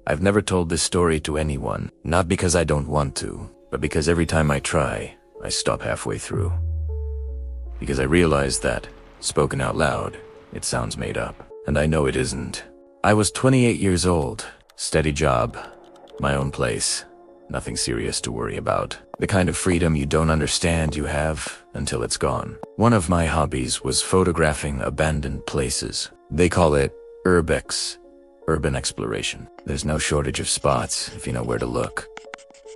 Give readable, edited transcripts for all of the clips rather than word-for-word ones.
I've never told this story to anyone, not because I don't want to, but because every time I try, I stop halfway through. Because I realize that, spoken out loud, it sounds made up. And I know it isn't. I was 28 years old, steady job, my own place, nothing serious to worry about. The kind of freedom you don't understand you have until it's gone. One of my hobbies was photographing abandoned places. They call it urbex, urban exploration. There's no shortage of spots if you know where to look.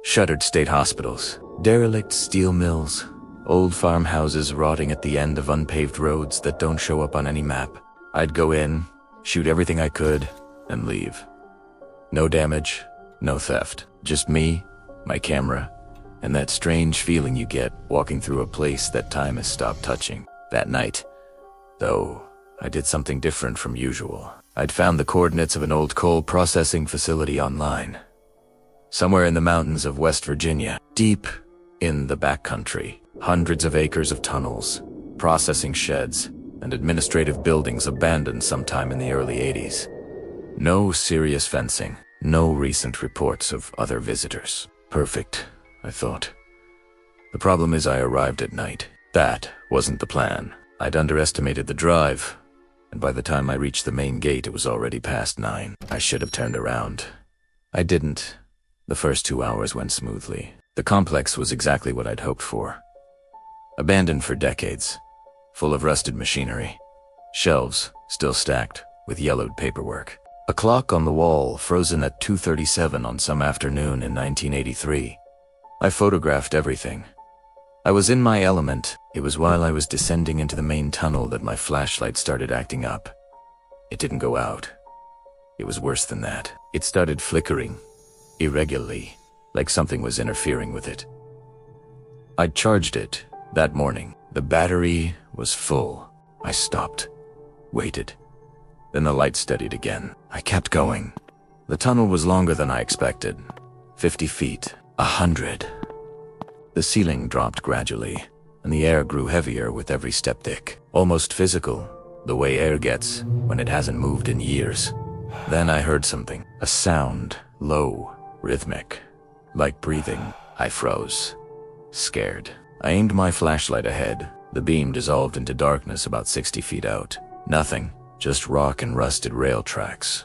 Shuttered state hospitals, derelict steel mills, old farmhouses rotting at the end of unpaved roads that don't show up on any map. I'd go in, shoot everything I could, and leave. No damage, no theft. Just me, my camera, and that strange feeling you get walking through a place that time has stopped touching. That night, though, I did something different from usual. I'd found the coordinates of an old coal processing facility online. Somewhere in the mountains of West Virginia, deep in the backcountry, hundreds of acres of tunnels, processing sheds, and administrative buildings abandoned sometime in the early 80s. No serious fencing, no recent reports of other visitors. Perfect, I thought. The problem is I arrived at night. That wasn't the plan. I'd underestimated the drive, and by the time I reached the main gate it was already past 9. I should have turned around. I didn't. The first 2 hours went smoothly. The complex was exactly what I'd hoped for. Abandoned for decades, full of rusted machinery. Shelves still stacked with yellowed paperwork. A clock on the wall frozen at 2:37 on some afternoon in 1983. I photographed everything. I was in my element. It was while I was descending into the main tunnel that my flashlight started acting up. It didn't go out. It was worse than that. It started flickering, irregularly, like something was interfering with it. I'd charged it that morning. The battery was full. I stopped, waited. Then the light steadied again. I kept going. The tunnel was longer than I expected. 50 feet, 100. The ceiling dropped gradually, and the air grew heavier with every step thick. Almost physical, the way air gets when it hasn't moved in years. Then I heard something. A sound, low, rhythmic, like breathing. I froze, scared. I aimed my flashlight ahead. The beam dissolved into darkness about 60 feet out. Nothing, just rock and rusted rail tracks.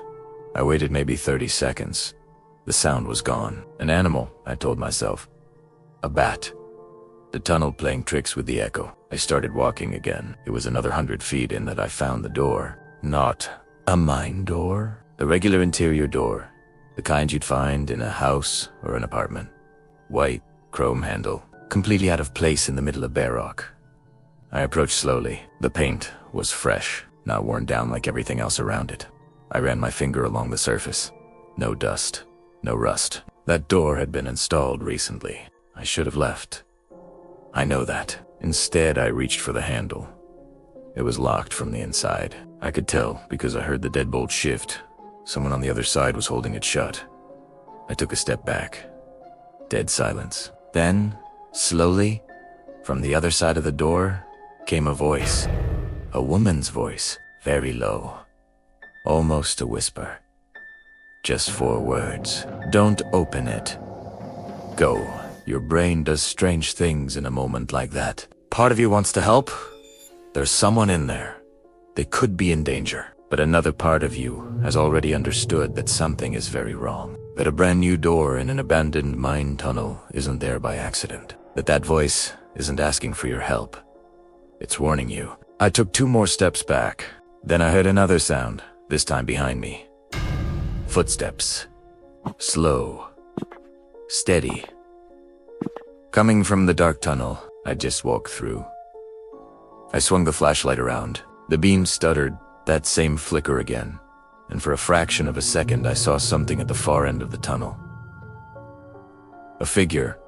I waited maybe 30 seconds. The sound was gone. An animal, I told myself. A bat. The tunnel playing tricks with the echo. I started walking again. It was another 100 feet in that I found the door. Not a mine door. A regular interior door. The kind you'd find in a house or an apartment. White, chrome handle. Completely out of place in the middle of bare rock. I approached slowly. The paint was fresh, not worn down like everything else around it. I ran my finger along the surface. No dust, no rust. That door had been installed recently. I should have left. I know that. Instead, I reached for the handle. It was locked from the inside. I could tell because I heard the deadbolt shift. Someone on the other side was holding it shut. I took a step back. Dead silence. Then, slowly, from the other side of the door, came a voice. A woman's voice, very low. Almost a whisper. Just 4 words. Don't open it. Go. Your brain does strange things in a moment like that. Part of you wants to help. There's someone in there. They could be in danger. But another part of you has already understood that something is very wrong. That a brand new door in an abandoned mine tunnel isn't there by accident. That voice isn't asking for your help. It's warning you. I took 2 more steps back. Then I heard another sound, this time behind me. Footsteps. Slow. Steady. Coming from the dark tunnel I just walked through. I swung the flashlight around. The beam stuttered, that same flicker again, and for a fraction of a second I saw something at the far end of the tunnel. A figure,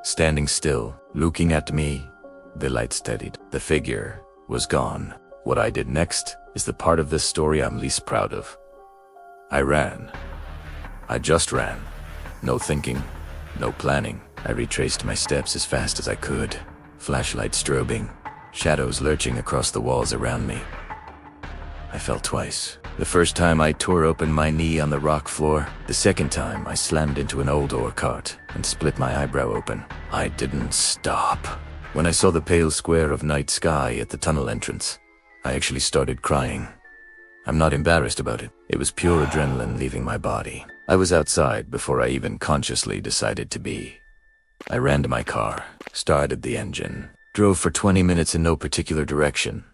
standing still, looking at me. The light steadied. The figure was gone. What I did next is the part of this story I'm least proud of. I ran. I just ran. No thinking, no planning. I retraced my steps as fast as I could. Flashlight strobing, shadows lurching across the walls around me. I fell twice. The first time I tore open my knee on the rock floor. The second time I slammed into an old ore cart and split my eyebrow open. I didn't stop. When I saw the pale square of night sky at the tunnel entrance, I actually started crying. I'm not embarrassed about it. It was pure adrenaline leaving my body. I was outside before I even consciously decided to be. I ran to my car, started the engine, drove for 20 minutes in no particular direction,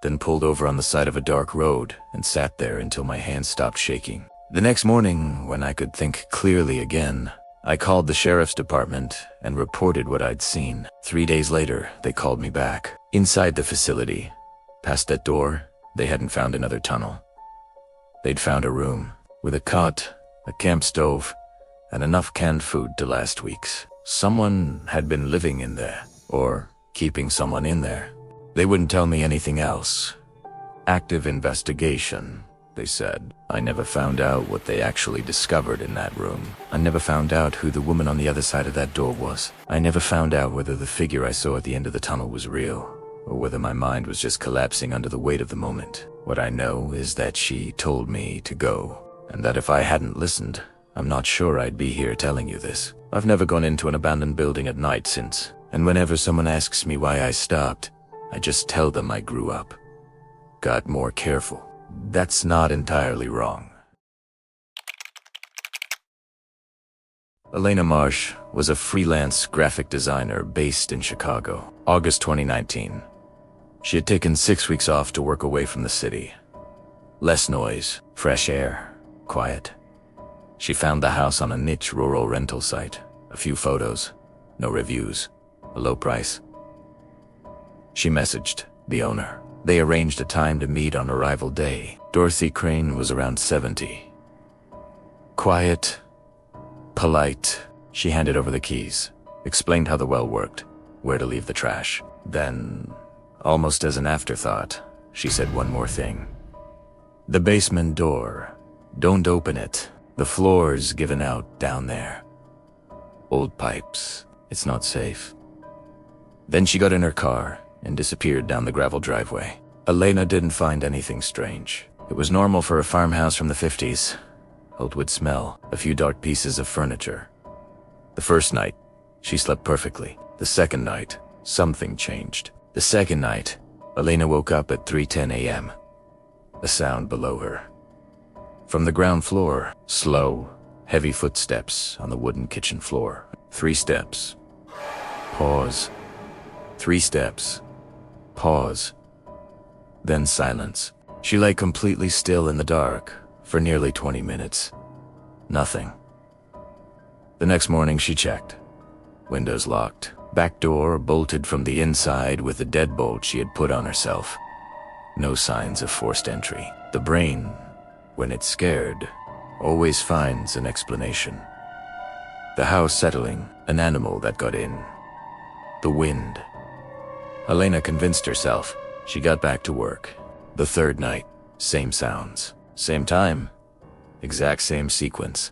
then pulled over on the side of a dark road and sat there until my hands stopped shaking. The next morning, when I could think clearly again, I called the sheriff's department and reported what I'd seen. 3 days later, they called me back. Inside the facility, past that door, they hadn't found another tunnel. They'd found a room with a cot, a camp stove, and enough canned food to last weeks. Someone had been living in there, or keeping someone in there. They wouldn't tell me anything else. Active investigation, they said. I never found out what they actually discovered in that room. I never found out who the woman on the other side of that door was. I never found out whether the figure I saw at the end of the tunnel was real, or whether my mind was just collapsing under the weight of the moment. What I know is that she told me to go, and that if I hadn't listened, I'm not sure I'd be here telling you this. I've never gone into an abandoned building at night since, and whenever someone asks me why I stopped, I just tell them I grew up, got more careful. That's not entirely wrong. Elena Marsh was a freelance graphic designer based in Chicago. August 2019. She had taken 6 weeks off to work away from the city. Less noise, fresh air, quiet. She found the house on a niche rural rental site. A few photos, no reviews, a low price. She messaged the owner. They arranged a time to meet on arrival day. Dorothy Crane was around 70. Quiet, polite. She handed over the keys, explained how the well worked, where to leave the trash. Then, almost as an afterthought, she said one more thing. The basement door. Don't open it. The floor's given out down there. Old pipes. It's not safe. Then she got in her car and disappeared down the gravel driveway. Elena didn't find anything strange. It was normal for a farmhouse from the 50s. Old wood smell, a few dark pieces of furniture. The first night, she slept perfectly. The second night, something changed. The second night, Elena woke up at 3:10 a.m. A sound below her. From the ground floor, slow, heavy footsteps on the wooden kitchen floor. 3 steps. Pause. 3 steps. Pause. Then silence. She lay completely still in the dark for nearly 20 minutes. Nothing. The next morning she checked. Windows locked. Back door bolted from the inside with the deadbolt she had put on herself. No signs of forced entry. The brain, when it's scared, always finds an explanation. The house settling, an animal that got in. The wind. Elena convinced herself. She got back to work. The third night, same sounds. Same time. Exact same sequence.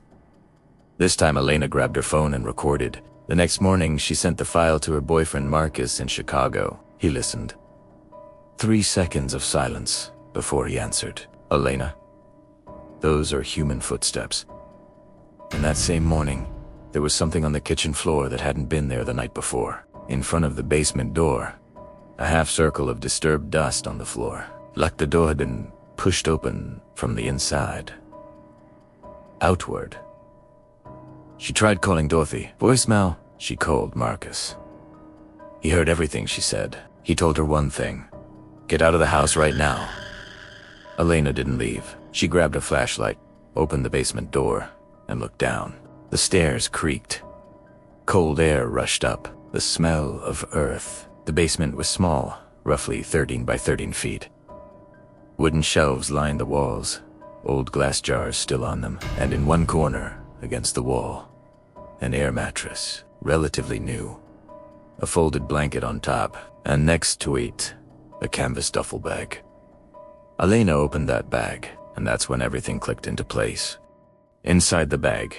This time Elena grabbed her phone and recorded. The next morning she sent the file to her boyfriend Marcus in Chicago. He listened. 3 seconds of silence before he answered. Elena, those are human footsteps. And that same morning, there was something on the kitchen floor that hadn't been there the night before. In front of the basement door, a half circle of disturbed dust on the floor, like the door had been pushed open from the inside. Outward. She tried calling Dorothy. Voicemail. She called Marcus. He heard everything she said. He told her one thing. Get out of the house right now. Elena didn't leave. She grabbed a flashlight, opened the basement door, and looked down. The stairs creaked. Cold air rushed up. The smell of earth. The basement was small, roughly 13 by 13 feet. Wooden shelves lined the walls, old glass jars still on them, and in one corner, against the wall, an air mattress, relatively new. A folded blanket on top, and next to it, a canvas duffel bag. Elena opened that bag, and that's when everything clicked into place. Inside the bag,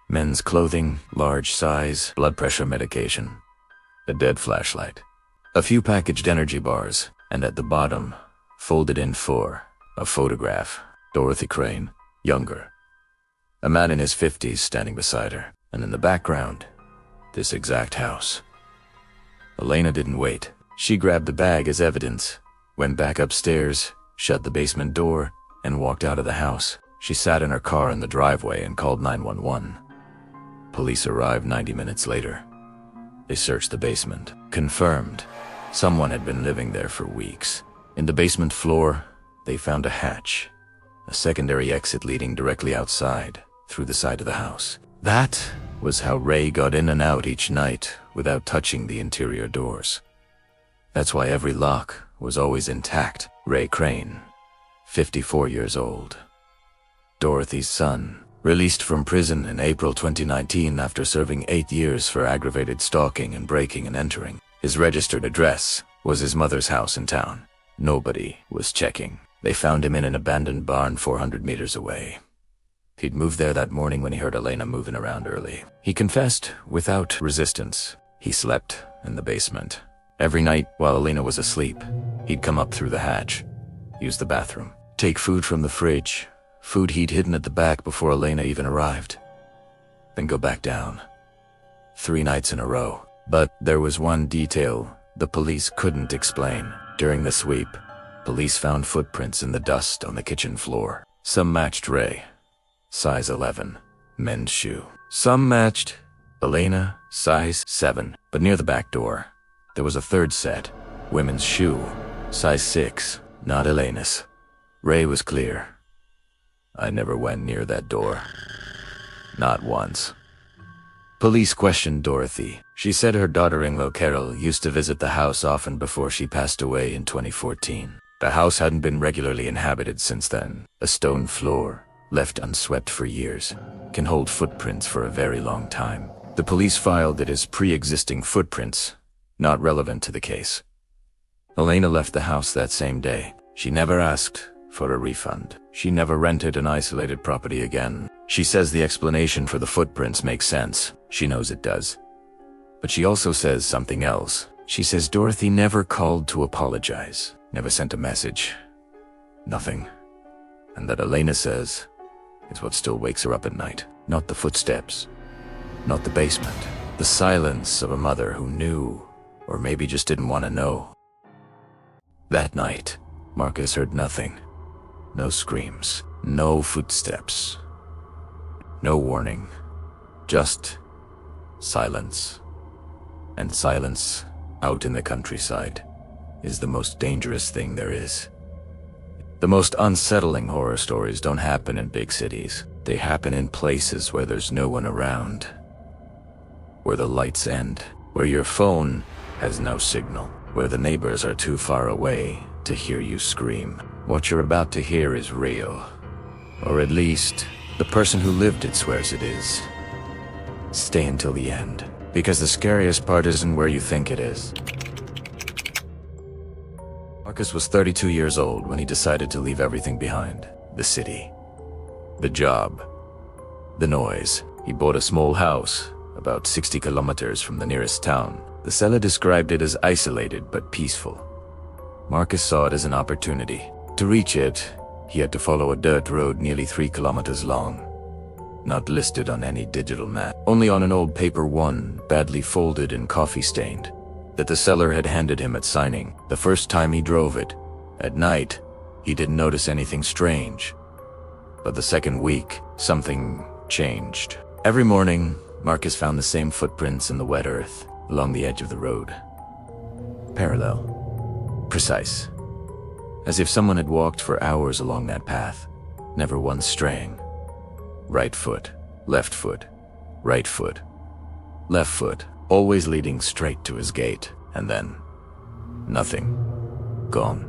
men's clothing, large size, blood pressure medication, a dead flashlight, a few packaged energy bars, and at the bottom, folded in 4 A photograph. Dorothy Crane, younger. A man in his 50s standing beside her. And in the background, this exact house. Elena didn't wait. She grabbed the bag as evidence, went back upstairs, shut the basement door, and walked out of the house. She sat in her car in the driveway and called 911. Police arrived 90 minutes later. They searched the basement. Confirmed. Someone had been living there for weeks. In the basement floor, they found a hatch, a secondary exit leading directly outside, through the side of the house. That was how Ray got in and out each night without touching the interior doors. That's why every lock was always intact. Ray Crane, 54 years old. Dorothy's son, released from prison in April 2019 after serving 8 years for aggravated stalking and breaking and entering. His registered address was his mother's house in town. Nobody was checking. They found him in an abandoned barn 400 meters away. He'd moved there that morning when he heard Elena moving around early. He confessed without resistance. He slept in the basement. Every night while Elena was asleep, he'd come up through the hatch, use the bathroom, take food from the fridge, food he'd hidden at the back before Elena even arrived, then go back down. 3 nights in a row. But there was one detail the police couldn't explain. During the sweep, police found footprints in the dust on the kitchen floor. Some matched Ray, size 11, men's shoe. Some matched Elena, size 7. But near the back door, there was a third set, women's shoe, size 6, not Elena's. Ray was clear. I never went near that door. Not once. Police questioned Dorothy. She said her daughter-in-law Carol used to visit the house often before she passed away in 2014. The house hadn't been regularly inhabited since then. A stone floor, left unswept for years, can hold footprints for a very long time. The police filed it as pre-existing footprints, not relevant to the case. Elena left the house that same day. She never asked for a refund. She never rented an isolated property again. She says the explanation for the footprints makes sense. She knows it does. But she also says something else. She says Dorothy never called to apologize, never sent a message. Nothing. And that Elena says is what still wakes her up at night. Not the footsteps. Not the basement. The silence of a mother who knew, or maybe just didn't want to know. That night, Marcus heard nothing. No screams. No footsteps. No warning. Just silence. And silence out in the countryside is the most dangerous thing there is. The most unsettling horror stories don't happen in big cities. They happen in places where there's no one around. Where the lights end. Where your phone has no signal. Where the neighbors are too far away to hear you scream. What you're about to hear is real. Or at least, the person who lived it swears it is. Stay until the end, because the scariest part isn't where you think it is. Marcus was 32 years old when he decided to leave everything behind. The city. The job. The noise. He bought a small house, about 60 kilometers from the nearest town. The seller described it as isolated but peaceful. Marcus saw it as an opportunity. To reach it, he had to follow a dirt road nearly 3 kilometers long. Not listed on any digital map, only on an old paper one, badly folded and coffee-stained, that the seller had handed him at signing. The first time he drove it, at night, he didn't notice anything strange. But the second week, something changed. Every morning, Marcus found the same footprints in the wet earth, along the edge of the road. Parallel. Precise. As if someone had walked for hours along that path, never once straying. Right foot, left foot, right foot, left foot, always leading straight to his gate, and then nothing. Gone.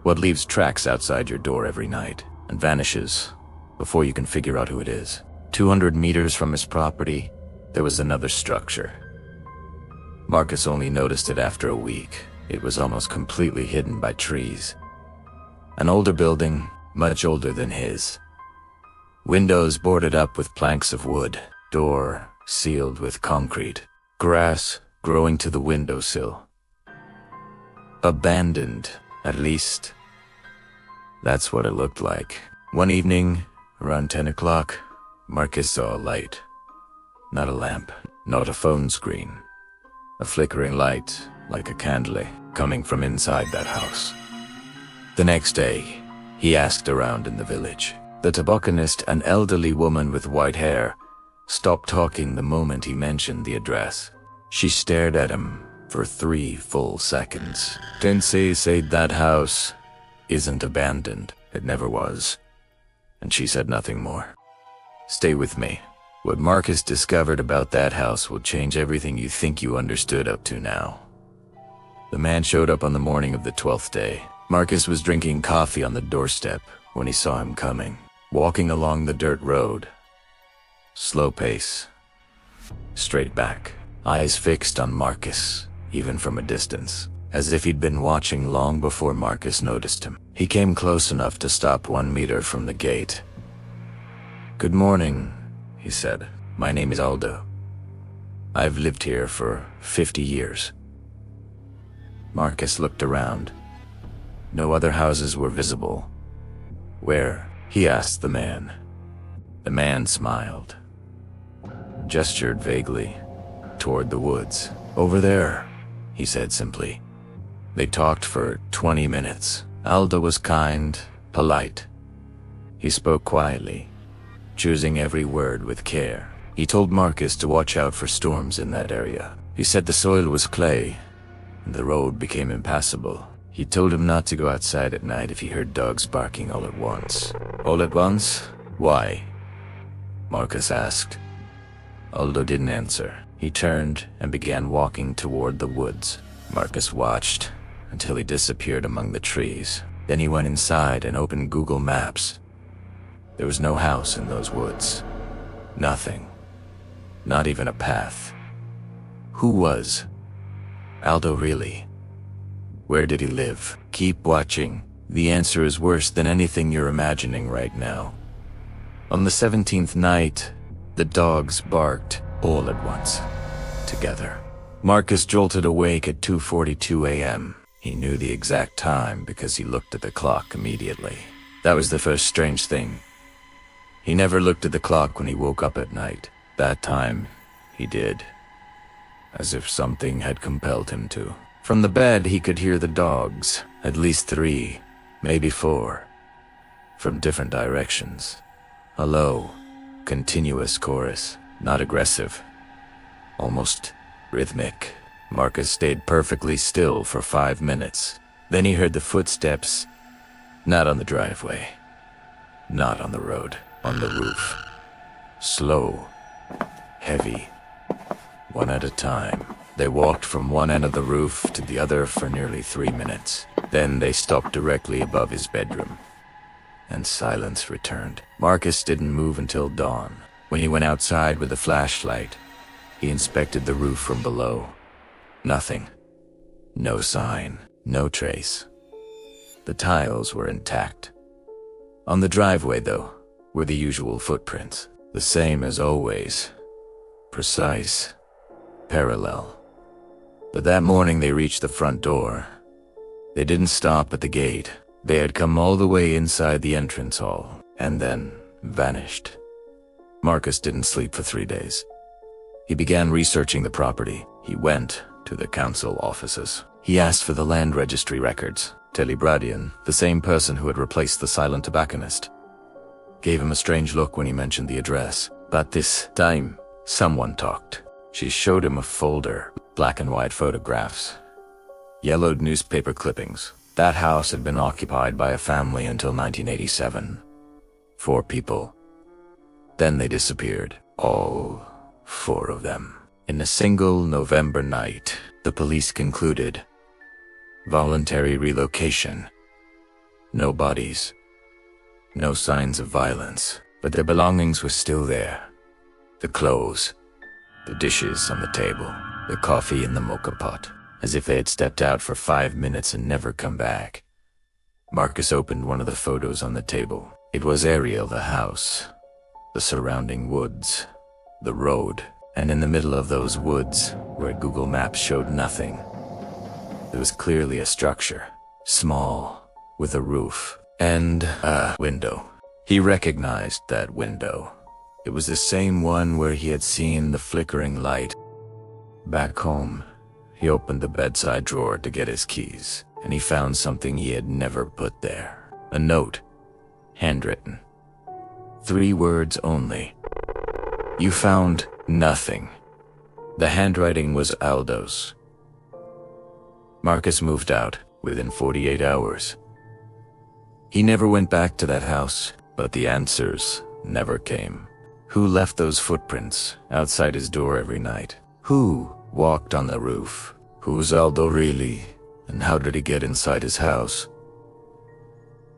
What leaves tracks outside your door every night and vanishes before you can figure out who it is. 200 meters from his property, there was another structure. Marcus only noticed it after a week. It was almost completely hidden by trees. An older building, much older than his. Windows boarded up with planks of wood, door sealed with concrete, grass growing to the windowsill. Abandoned, at least. That's what it looked like. One evening, around 10 o'clock, Marcus saw a light. Not a lamp, not a phone screen. A flickering light, like a candle, coming from inside that house. The next day, he asked around in the village. The tobacconist, an elderly woman with white hair, stopped talking the moment he mentioned the address. She stared at him for 3 full seconds. Tensei said that house isn't abandoned. It never was. And she said nothing more. Stay with me. What Marcus discovered about that house will change everything you think you understood up to now. The man showed up on the morning of the 12th day. Marcus was drinking coffee on the doorstep when he saw him coming, walking along the dirt road. Slow pace. Straight back. Eyes fixed on Marcus, even from a distance, as if he'd been watching long before Marcus noticed him. He came close enough to stop 1 meter from the gate. "Good morning," he said. "My name is Aldo. I've lived here for 50 years. Marcus looked around. No other houses were visible. "Where?" he asked the man. The man smiled, gestured vaguely toward the woods. "Over there," he said simply. They talked for 20 minutes. Aldo was kind, polite. He spoke quietly, choosing every word with care. He told Marcus to watch out for storms in that area. He said the soil was clay, and the road became impassable. He told him not to go outside at night if he heard dogs barking all at once. "All at once? Why?" Marcus asked. Aldo didn't answer. He turned and began walking toward the woods. Marcus watched until he disappeared among the trees. Then he went inside and opened Google Maps. There was no house in those woods. Nothing. Not even a path. Who was Aldo really? Where did he live? Keep watching. The answer is worse than anything you're imagining right now. On the 17th night, the dogs barked all at once, together. Marcus jolted awake at 2:42 a.m. He knew the exact time because he looked at the clock immediately. That was the first strange thing. He never looked at the clock when he woke up at night. That time, he did. As if something had compelled him to. From the bed, he could hear the dogs, at least 3, maybe 4, from different directions. A low, continuous chorus, not aggressive, almost rhythmic. Marcus stayed perfectly still for 5 minutes. Then he heard the footsteps, not on the driveway, not on the road, on the roof. Slow, heavy, one at a time. They walked from one end of the roof to the other for nearly 3 minutes. Then they stopped directly above his bedroom, and silence returned. Marcus didn't move until dawn. When he went outside with a flashlight, he inspected the roof from below. Nothing. No sign. No trace. The tiles were intact. On the driveway, though, were the usual footprints. The same as always. Precise. Parallel. But that morning they reached the front door. They didn't stop at the gate. They had come all the way inside the entrance hall, and then vanished. Marcus didn't sleep for 3 days. He began researching the property. He went to the council offices. He asked for the land registry records. Telly Bradian, the same person who had replaced the silent tobacconist, gave him a strange look when he mentioned the address. But this time, someone talked. She showed him a folder, black and white photographs, yellowed newspaper clippings. That house had been occupied by a family until 1987. 4 people. Then they disappeared. All 4 of them. In a single November night, the police concluded. Voluntary relocation. No bodies. No signs of violence. But their belongings were still there. The clothes. The dishes on the table. The coffee in the mocha pot. As if they had stepped out for 5 minutes and never come back. Marcus opened one of the photos on the table. It was Ariel, the house, the surrounding woods, the road, and in the middle of those woods, where Google Maps showed nothing, there was clearly a structure, small, with a roof. and a window. He recognized that window. It was the same one where he had seen the flickering light. Back home, he opened the bedside drawer to get his keys, and he found something he had never put there. A note, handwritten. 3 words only. You found nothing. The handwriting was Aldo's. Marcus moved out within 48 hours. He never went back to that house, but the answers never came. Who left those footprints outside his door every night? Who walked on the roof? Who's Aldo really? And how did he get inside his house?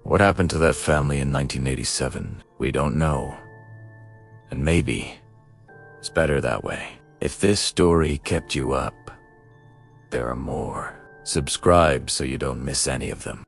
What happened to that family in 1987? We don't know. And maybe it's better that way. If this story kept you up, there are more. Subscribe so you don't miss any of them.